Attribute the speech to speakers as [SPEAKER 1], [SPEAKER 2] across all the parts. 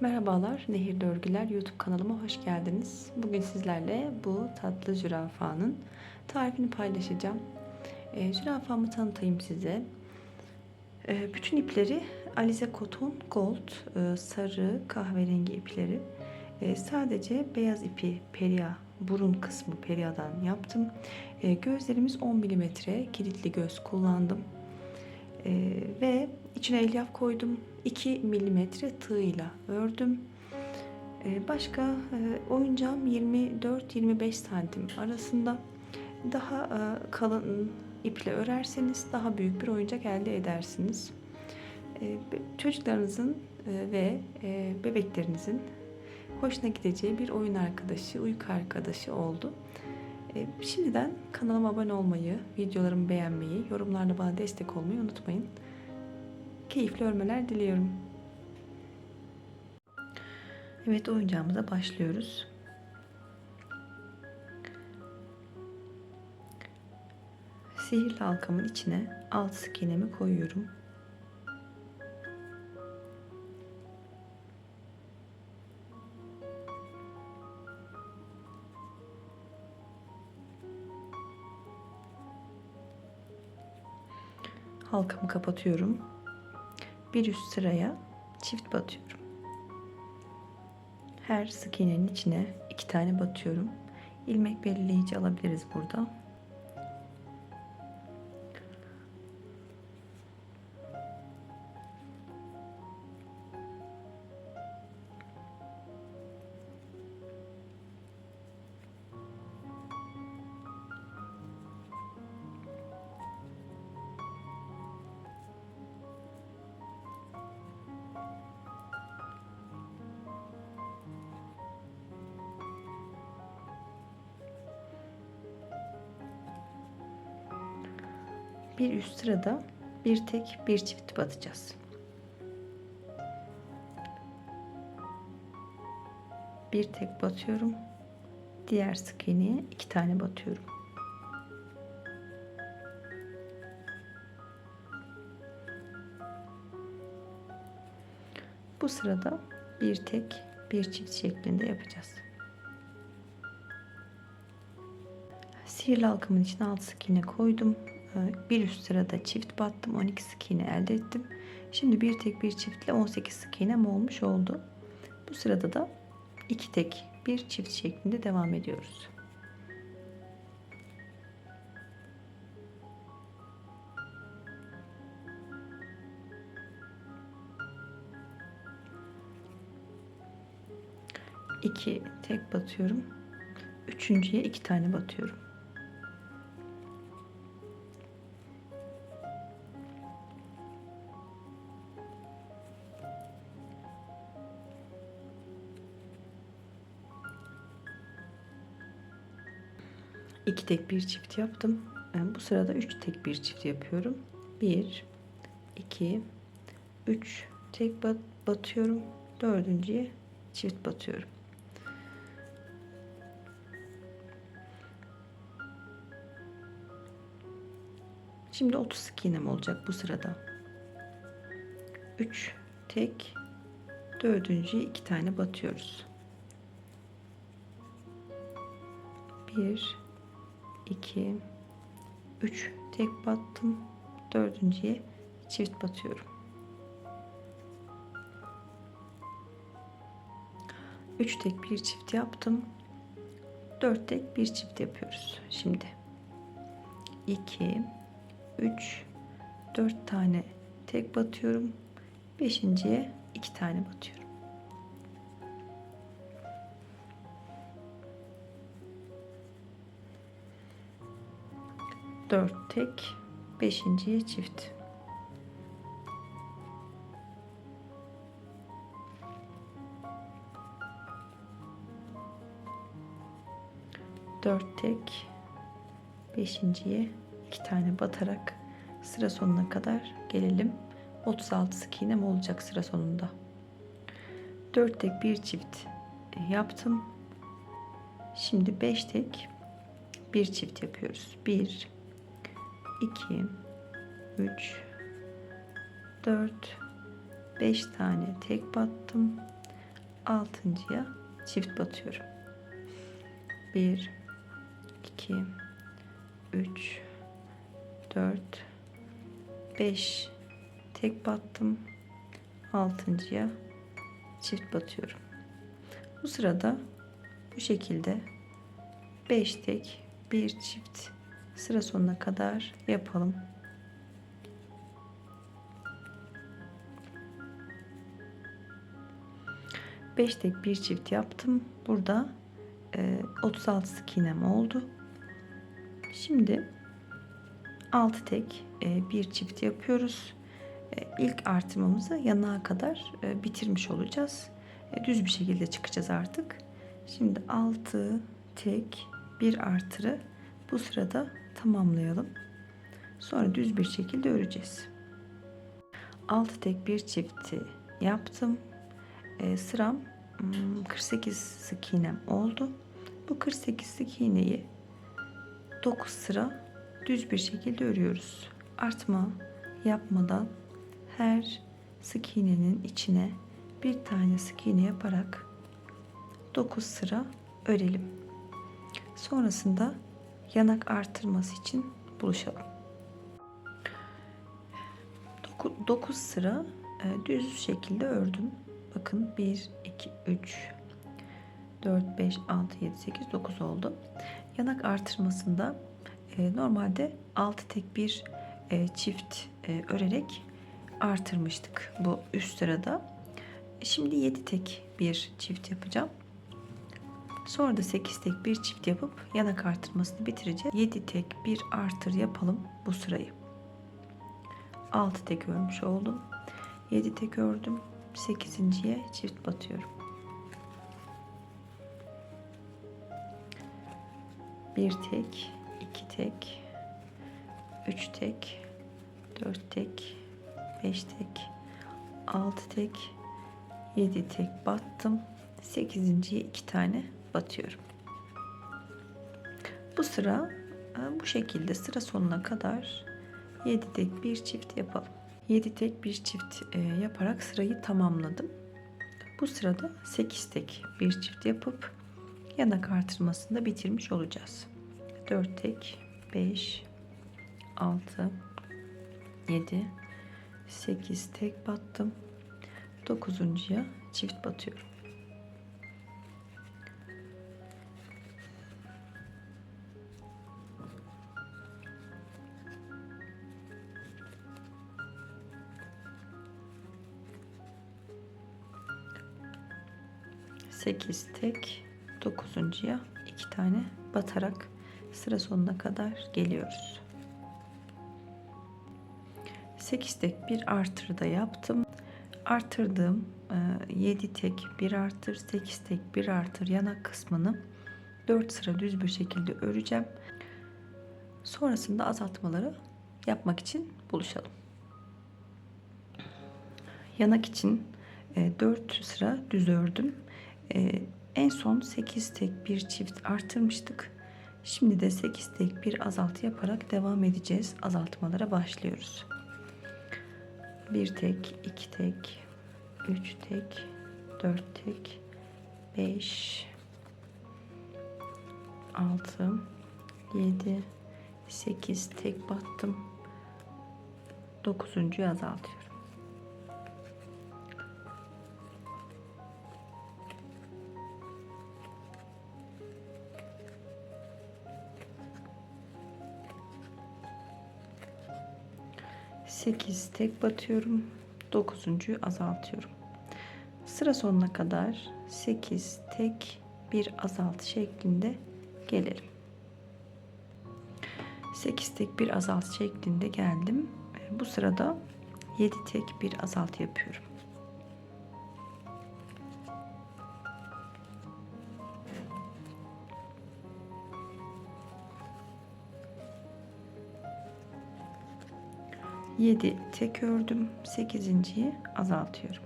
[SPEAKER 1] Merhabalar, Nehirli Örgüler YouTube kanalıma hoş geldiniz. Bugün sizlerle bu tatlı zürafanın tarifini paylaşacağım. Zürafamı tanıtayım size. Bütün ipleri Alize Cotton Gold, sarı kahverengi ipleri. Sadece beyaz ipi Peria, burun kısmı Peria'dan yaptım. Gözlerimiz 10 milimetre kilitli göz kullandım. Ve içine elyaf koydum. 2 milimetre tığıyla ördüm. Başka oyuncağım 24-25 santim arasında. Daha kalın iple örerseniz daha büyük bir oyuncak elde edersiniz. Çocuklarınızın ve bebeklerinizin hoşuna gideceği bir oyun arkadaşı, uyku arkadaşı oldu. Şimdiden kanalıma abone olmayı, videolarımı beğenmeyi, yorumlarla bana destek olmayı unutmayın. Keyifli örmeler diliyorum. Evet, oyuncağımıza başlıyoruz. Sihirli halkamın içine alt sık iğnemi koyuyorum. Halkamı kapatıyorum. Bir üst sıraya çift batıyorum. Her sık iğnenin içine 2 tane batıyorum. İlmek belirleyici alabiliriz burada. Bir üst sırada bir tek bir çift batacağız. Bir tek batıyorum. Diğer sık iğneye 2 tane batıyorum. Bu sırada bir tek bir çift şeklinde yapacağız. Sihirli halkamın içine 6 sık iğne koydum. Bir üst sırada çift battım. 12 sık iğne elde ettim. Şimdi bir tek bir çiftle 18 sık iğnem olmuş oldu. Bu sırada da 2 tek bir çift şeklinde devam ediyoruz. İki tek batıyorum. Üçüncüye 2 tane batıyorum. İki tek bir çift yaptım. Bu sırada 3 tek bir çift yapıyorum. 1 2 3 tek batıyorum. Dördüncüye çift batıyorum. Şimdi 30 sık iğnem olacak bu sırada. 3 tek, dördüncüye 2 tane batıyoruz. 1 2 3 tek battım. Dördüncüye çift batıyorum. 3 tek bir çift yaptım. 4 tek bir çift yapıyoruz. Şimdi 2 3 4 tane tek batıyorum. Beşinciye 2 tane batıyorum. Dört tek, beşinciye çift. Dört tek, beşinciye 2 tane batarak sıra sonuna kadar gelelim. 36 sık iğnem olacak sıra sonunda. 4 tek bir çift yaptım. Şimdi 5 tek bir çift yapıyoruz. 1 2 3 4 5 tane tek battım. altıncıya çift batıyorum. 1 2 3 4 5 tek battım. Altıncıya çift batıyorum. Bu sırada bu şekilde 5 tek bir çift sıra sonuna kadar yapalım. Beş tek bir çift yaptım. Burada 36 sık iğnem oldu. Şimdi 6 tek bir çift yapıyoruz. İlk artırmamızı yanağa kadar bitirmiş olacağız. Düz bir şekilde çıkacağız artık. Şimdi 6 tek bir artırı bu sırada tamamlayalım. Sonra düz bir şekilde öreceğiz. 6 tek bir çifti yaptım. Sıram 48 sık iğnem oldu. Bu 48 sık iğneyi 9 sıra düz bir şekilde örüyoruz. Artma yapmadan her sık iğnenin içine bir tane sık iğne yaparak 9 sıra örelim. Sonrasında yanak artırması için buluşalım. 9 sıra düz şekilde ördüm. Bakın 1 2 3 4 5 6 7 8 9 oldu. Yanak artırmasında normalde 6 tek bir çift örerek artırmıştık bu üst sırada. Şimdi 7 tek bir çift yapacağım. Sonra da 8 tek bir çift yapıp yanak artırmasını bitireceğiz. 7 tek bir artır yapalım bu sırayı. 6 tek örmüş oldum. 7 tek ördüm. 8.'ye çift batıyorum. 1 tek, 2 tek, 3 tek, 4 tek, 5 tek, 6 tek, 7 tek battım. 8.'ye 2 tane batıyorum. Bu sıra bu şekilde sıra sonuna kadar 7 tek bir çift yapalım. 7 tek bir çift yaparak sırayı tamamladım. Bu sırada 8 tek bir çift yapıp yanak artırmasını da bitirmiş olacağız. 4 tek, 5, 6, 7, 8 tek battım. 9.'ya çift batıyorum. Sekiz tek, 9.'ya 2 tane batarak sıra sonuna kadar geliyoruz. 8 tek bir artır da yaptım. Artırdığım 7 tek bir artır, 8 tek bir artır yanak kısmını 4 sıra düz bir şekilde öreceğim. Sonrasında azaltmaları yapmak için buluşalım. Yanak için 4 sıra düz ördüm. En son 8 tek bir çift artırmıştık. Şimdi de 8 tek bir azaltı yaparak devam edeceğiz. Azaltmalara başlıyoruz. 1 tek, 2 tek, 3 tek, 4 tek, 5, 6, 7, 8 tek battım. 9.'yu azaltıyorum. Sekiz tek batıyorum. 9.'yu azaltıyorum. Sıra sonuna kadar 8 tek bir azaltı şeklinde gelelim. 8 tek bir azaltı şeklinde geldim. Bu sırada 7 tek bir azaltı yapıyorum. Yedi tek ördüm. 8.'yi azaltıyorum.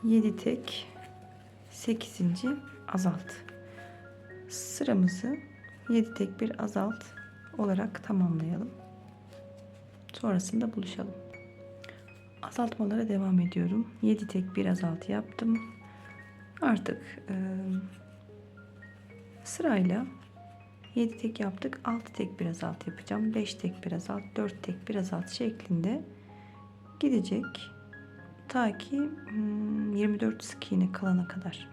[SPEAKER 1] Yedi tek 8. azalt. Sıramızı 7 tek bir azalt olarak tamamlayalım. Sonrasında buluşalım. Azaltmalara devam ediyorum. 7 tek bir azalt yaptım. Artık sırayla 7 tek yaptık. 6 tek bir azalt yapacağım. 5 tek bir azalt, 4 tek bir azalt şeklinde gidecek. Ta ki 24 sık iğne kalana kadar.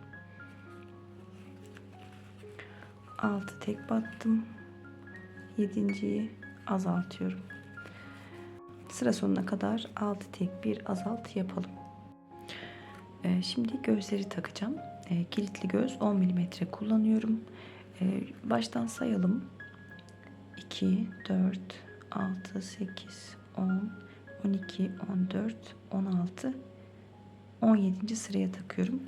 [SPEAKER 1] 6 tek battım. 7.'yi azaltıyorum. Sıra sonuna kadar 6 tek bir azalt yapalım. Şimdi gözleri takacağım. Kilitli göz 10 mm kullanıyorum. Baştan sayalım. 2, 4, 6, 8, 10, 12, 14, 16, 17. sıraya takıyorum.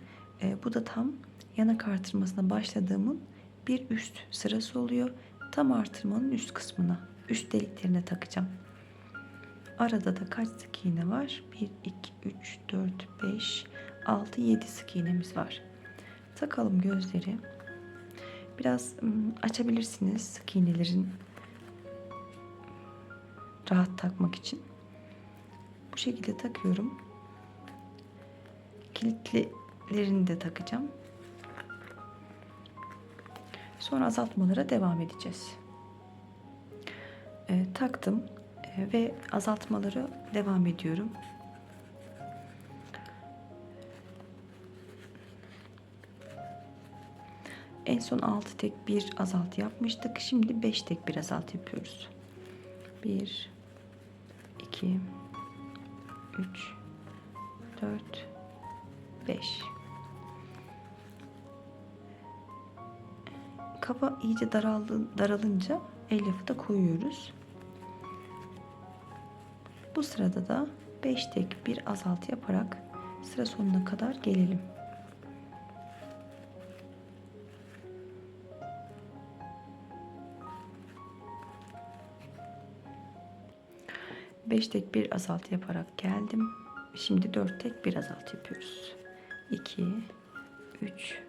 [SPEAKER 1] Bu da tam yanak artırmasına başladığımın bir üst sırası oluyor. Tam artırmanın üst kısmına, üst deliklerine takacağım. Arada da kaç sık iğne var? 1, 2, 3, 4, 5, 6, 7 sık iğnemiz var. Takalım gözleri. Biraz açabilirsiniz sık iğnelerin rahat takmak için. Bu şekilde takıyorum. Kilitlilerini de takacağım. Sonra azaltmalara devam edeceğiz. Taktım ve azaltmaları devam ediyorum. En son 6 tek bir azalt yapmıştık. Şimdi 5 tek bir azalt yapıyoruz. 1, 2, 3, 4, 5. Kafa iyice daralınca elyafı da koyuyoruz. Bu sırada da 5 tek bir azalt yaparak sıra sonuna kadar gelelim. Beş tek bir azalt yaparak geldim. Şimdi 4 tek bir azalt yapıyoruz. 2, 3,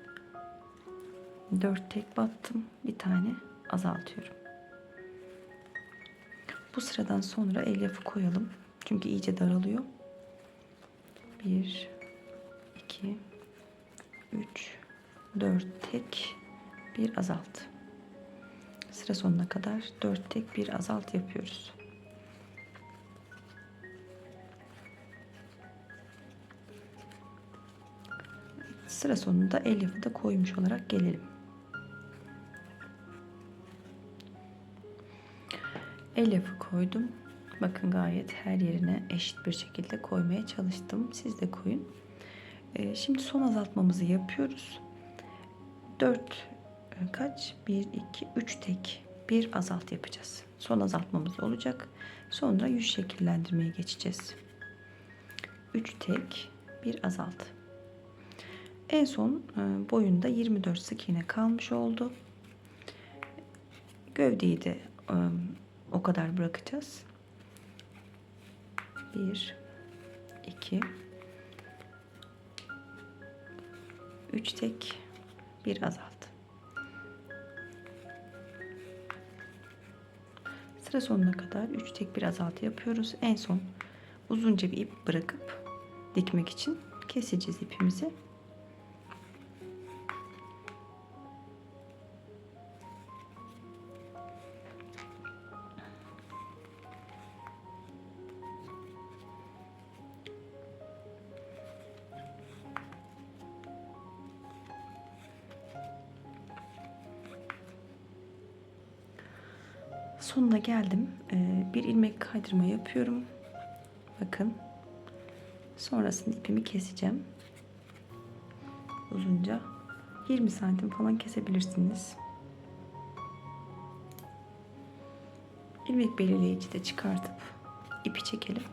[SPEAKER 1] 4 tek battım. Bir tane azaltıyorum. Bu sıradan sonra elyafı koyalım. Çünkü iyice daralıyor. 1, 2, 3, 4 tek bir azalt. Sıra sonuna kadar 4 tek bir azalt yapıyoruz. Sıra sonunda elyafı da koymuş olarak gelelim. Elyafı koydum. Bakın gayet her yerine eşit bir şekilde koymaya çalıştım. Siz de koyun. Şimdi son azaltmamızı yapıyoruz. 4 kaç? 1, 2, 3 tek bir azalt yapacağız. Son azaltmamız olacak. Sonra yüz şekillendirmeye geçeceğiz. 3 tek bir azalt. En son boyunda 24 sık iğne kalmış oldu. Gövdeyi de o kadar bırakacağız. 1, 2, 3 tek bir azalt. Sıra sonuna kadar 3 tek bir azalt yapıyoruz. En son uzunca bir ip bırakıp dikmek için keseceğiz ipimizi. Sonuna geldim. Bir ilmek kaydırma yapıyorum. Bakın. Sonrasında ipimi keseceğim. Uzunca 20 santim falan kesebilirsiniz. İlmek belirleyici de çıkartıp ipi çekelim.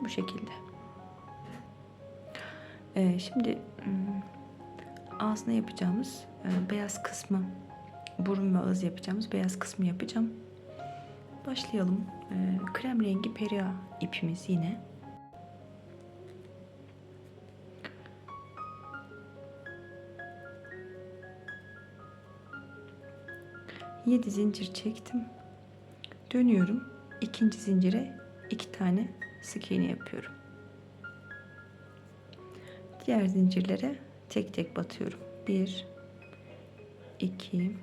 [SPEAKER 1] Bu şekilde. Şimdi ağzına yapacağımız beyaz kısmı, burun ve ağız yapacağımız beyaz kısmı yapacağım. Başlayalım. Krem rengi peria ipimiz yine. 7 zincir çektim. Dönüyorum. İkinci zincire 2 tane sık iğne yapıyorum. Diğer zincirlere tek tek batıyorum. 1 2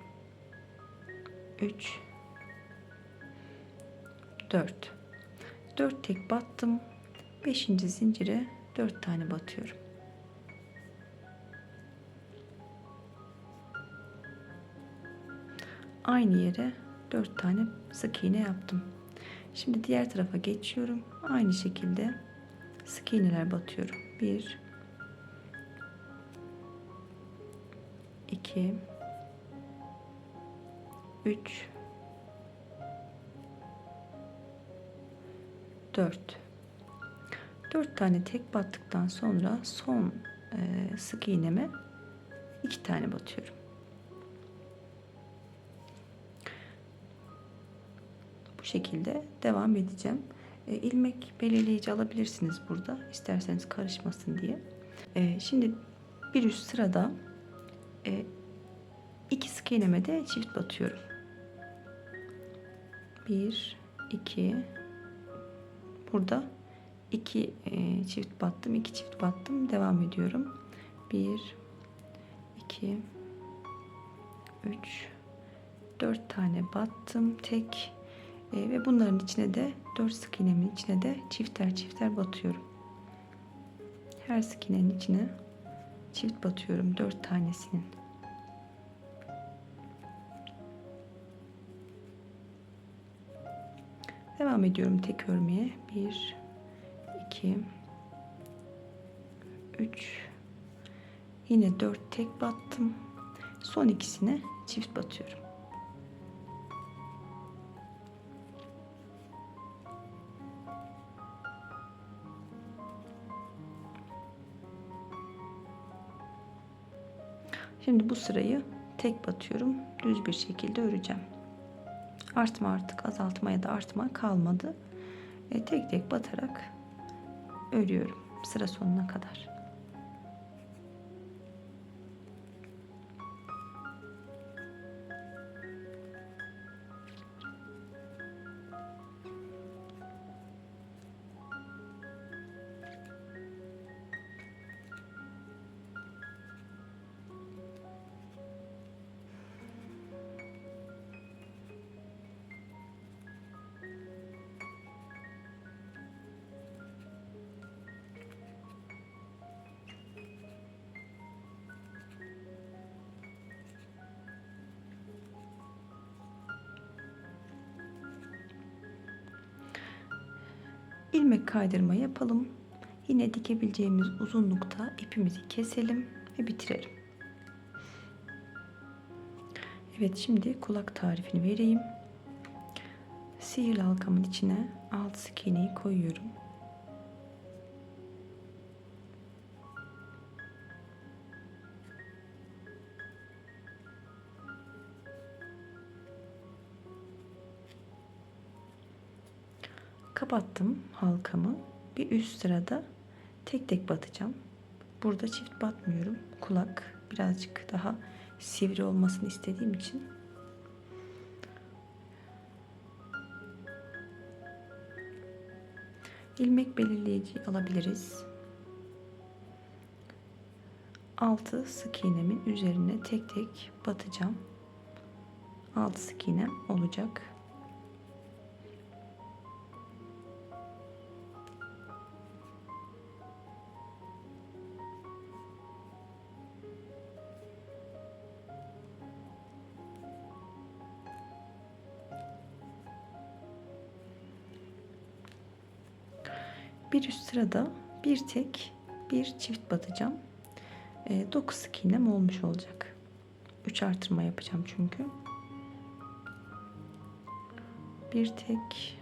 [SPEAKER 1] 3 4 4 tek battım. 5. zincire 4 tane batıyorum. Aynı yere 4 tane sık iğne yaptım. Şimdi diğer tarafa geçiyorum. Aynı şekilde sık iğneler batıyorum. 1 2 3 4 4 tane tek battıktan sonra son sık iğneme 2 tane batıyorum. Bu şekilde devam edeceğim. İlmek belirleyici alabilirsiniz burada, isterseniz karışmasın diye. Şimdi bir üst sırada 2 sık iğneme de çift batıyorum. 1 2 burada 2 çift battım, 2 çift battım, devam ediyorum. 1 2 3 4 tane battım tek ve bunların içine de 4 sık iğnemin içine de çifter çifter batıyorum. Her sık iğnenin içine çift batıyorum 4 tanesinin. Devam ediyorum tek örmeye. 1 2 3 yine 4 tek battım. Son ikisine çift batıyorum. Şimdi bu sırayı tek batıyorum. Düz bir şekilde öreceğim. Artma artık azaltma ya da artma kalmadı. Tek tek batarak örüyorum sıra sonuna kadar. İlmek kaydırma yapalım. Yine dikebileceğimiz uzunlukta ipimizi keselim ve bitirelim. Evet, şimdi kulak tarifini vereyim. Sihirli halkamın içine 6 sık iğneyi koyuyorum. Kapattım halkamı. Bir üst sırada tek tek batacağım. Burada çift batmıyorum. Kulak birazcık daha sivri olmasını istediğim için. İlmek belirleyici alabiliriz. 6 sık iğnemin üzerine tek tek batacağım. 6 sık iğnem olacak. Bir üst sırada bir tek bir çift batacağım. 9 sık iğnem olmuş olacak. 3 artırma yapacağım çünkü. Bir tek,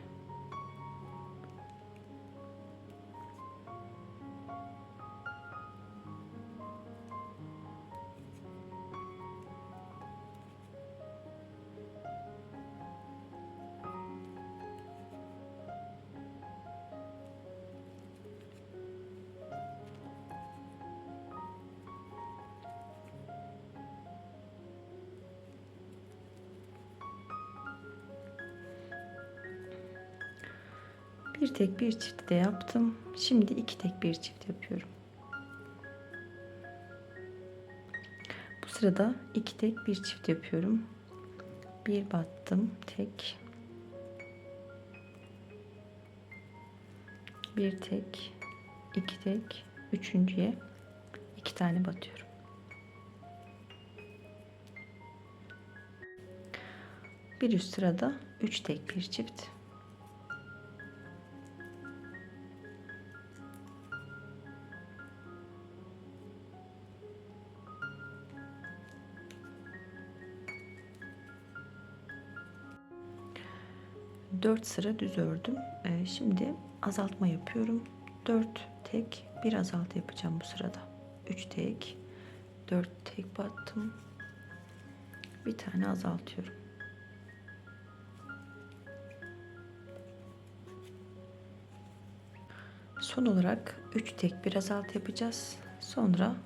[SPEAKER 1] Bir tek bir çift de yaptım. Şimdi iki tek bir çift yapıyorum. Bu sırada iki tek bir çift yapıyorum. Bir battım, tek. Bir tek, iki tek, üçüncüye iki tane batıyorum. Bir üst sırada üç tek bir çift. Dört sıra düz ördüm. Şimdi azaltma yapıyorum. Dört tek bir azaltı yapacağım bu sırada. Üç tek, dört tek battım. Bir tane azaltıyorum. Son olarak 3 tek bir azaltı yapacağız. Sonra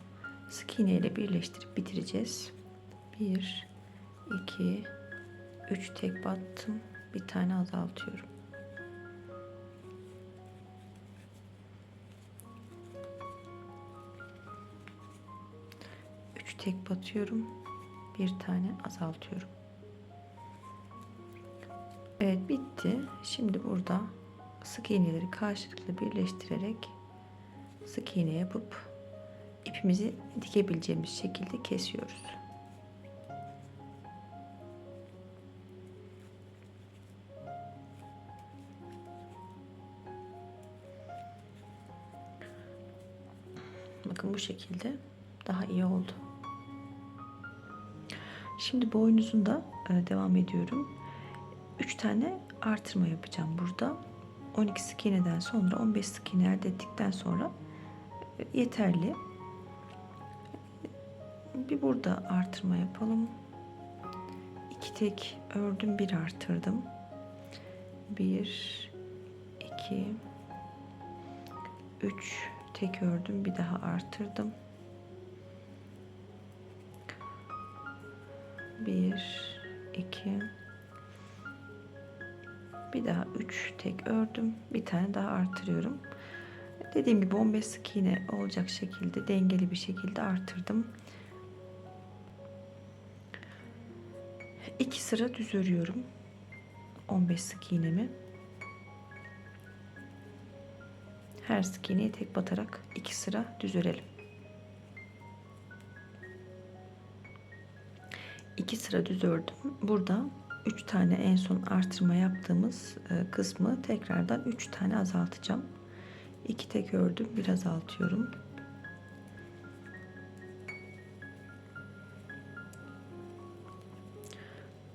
[SPEAKER 1] sık iğne ile birleştirip bitireceğiz. 1 2 3 tek battım. Bir tane azaltıyorum. Üç tek batıyorum. Bir tane azaltıyorum. Evet, bitti. Şimdi burada sık iğneleri karşılıklı birleştirerek sık iğne yapıp ipimizi dikebileceğimiz şekilde kesiyoruz. Bakın bu şekilde daha iyi oldu. Şimdi boynuzunda devam ediyorum. 3 tane artırma yapacağım burada. 12 sık iğneden sonra 15 sık iğne elde ettikten sonra yeterli. Bir burada artırma yapalım. 2 tek ördüm, bir artırdım. 1 2 3 tek ördüm, bir daha artırdım. 1 2 bir daha 3 tek ördüm, bir tane daha artırıyorum. Dediğim gibi 15 sık iğne olacak şekilde dengeli bir şekilde artırdım. 2 sıra düz örüyorum. 15 sık iğnemi. Her sık iğneye tek batarak 2 sıra düz örelim. 2 sıra düz ördüm. Burada 3 tane en son artırma yaptığımız kısmı tekrardan 3 tane azaltacağım. 2 tek ördüm, bir azaltıyorum.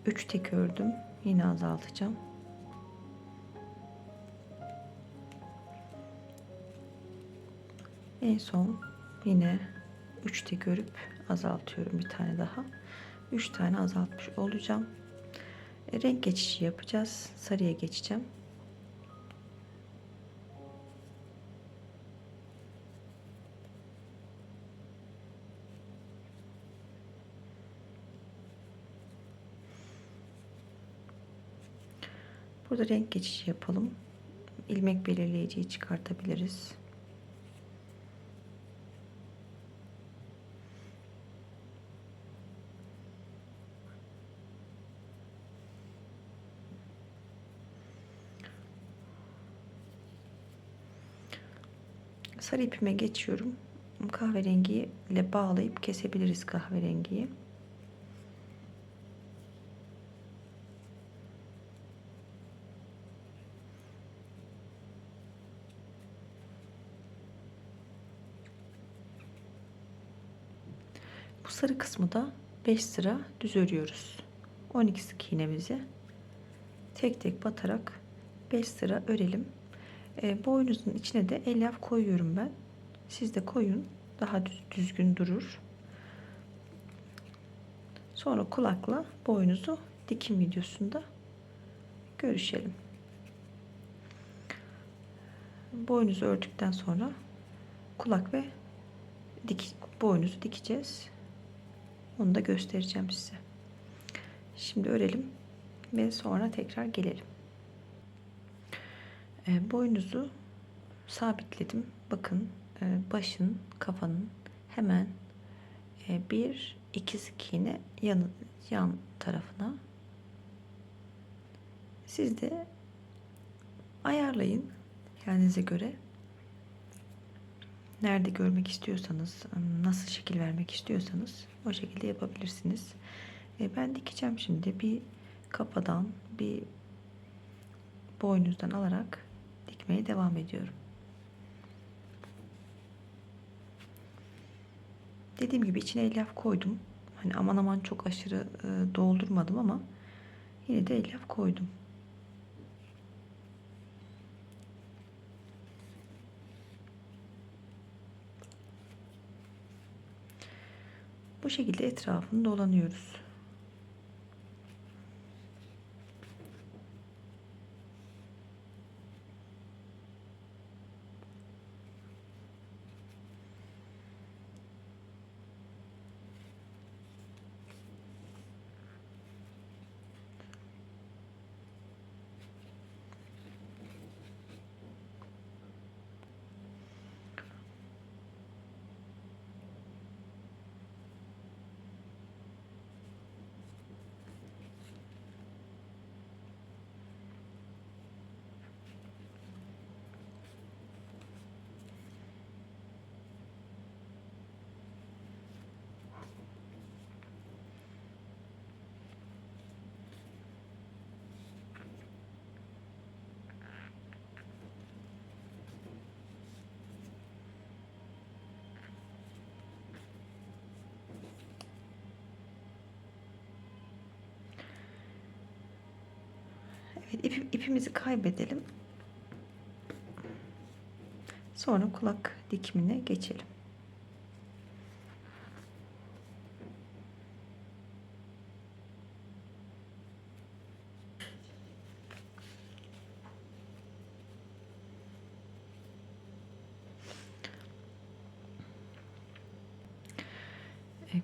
[SPEAKER 1] Üç tek ördüm, yine azaltacağım. En son yine 3 tek örüp azaltıyorum, bir tane daha. 3 tane azaltmış olacağım. Renk geçişi yapacağız. Sarıya geçeceğim. Burada renk geçişi yapalım. İlmek belirleyiciyi çıkartabiliriz. Sarı ipime geçiyorum. Kahverengi ile bağlayıp kesebiliriz kahverengiyi. Bu sarı kısmı da 5 sıra düz örüyoruz. 12 sık iğnemizi tek tek batarak 5 sıra örelim. Boynuzun içine de elyaf koyuyorum ben. Siz de koyun. Daha düzgün durur. Sonra kulakla boynuzu dikim videosunda görüşelim. Boynuzu ördükten sonra kulak ve boynuzu dikeceğiz. Onu da göstereceğim size. Şimdi örelim ve sonra tekrar gelelim. Boynuzu sabitledim. Bakın başın, kafanın hemen bir iki sık iğne yan tarafına. Siz de ayarlayın kendinize göre. Nerede görmek istiyorsanız, nasıl şekil vermek istiyorsanız o şekilde yapabilirsiniz. Ben dikeceğim şimdi. Bir kafadan, bir boynuzdan alarak dikmeye devam ediyorum. Dediğim gibi içine elyaf koydum. Hani aman aman çok aşırı doldurmadım ama yine de elyaf koydum. Bu şekilde etrafını dolanıyoruz. Evet, ipimizi kaybedelim. Sonra kulak dikimine geçelim.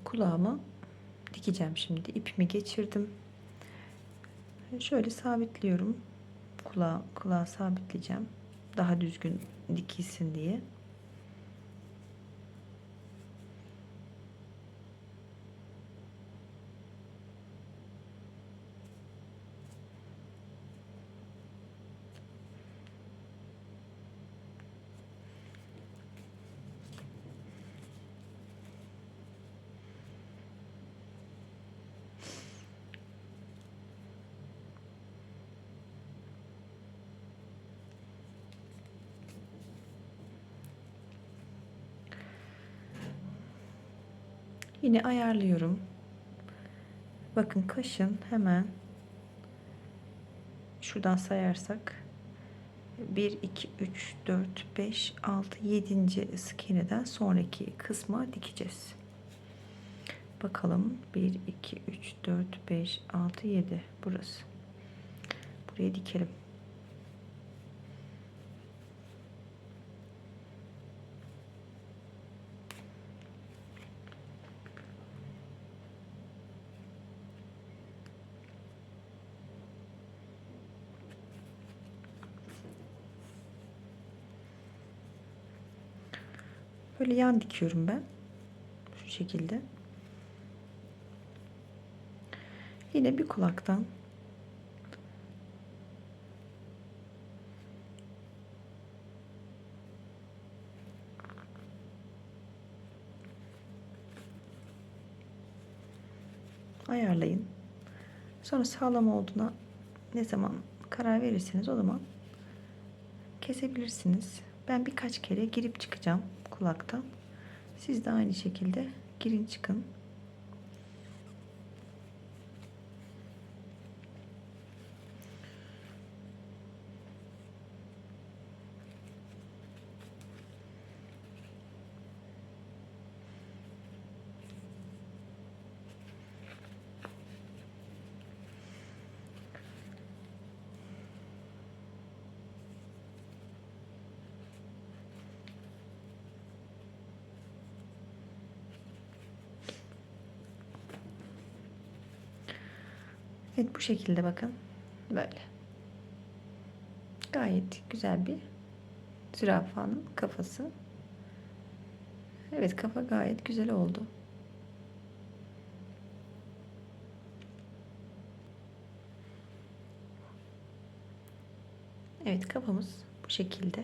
[SPEAKER 1] Kulağımı dikeceğim şimdi. İpimi geçirdim. Şöyle sabitliyorum. Kulağı sabitleyeceğim. Daha düzgün dikilsin diye. Yine ayarlıyorum. Bakın kaşın hemen şuradan sayarsak 1, 2, 3, 4, 5, 6, 7. sık iğneden sonraki kısma dikeceğiz. Bakalım 1, 2, 3, 4, 5, 6, 7 burası. Buraya dikelim. Böyle yan dikiyorum ben. Şu şekilde. Yine bir kulaktan ayarlayın. Sonra sağlam olduğuna ne zaman karar verirseniz o zaman kesebilirsiniz. Ben birkaç kere girip çıkacağım kulaktan. Siz de aynı şekilde girin çıkın. Evet, bu şekilde bakın. Böyle. Gayet güzel bir zürafanın kafası. Evet, kafa gayet güzel oldu. Evet, kafamız bu şekilde.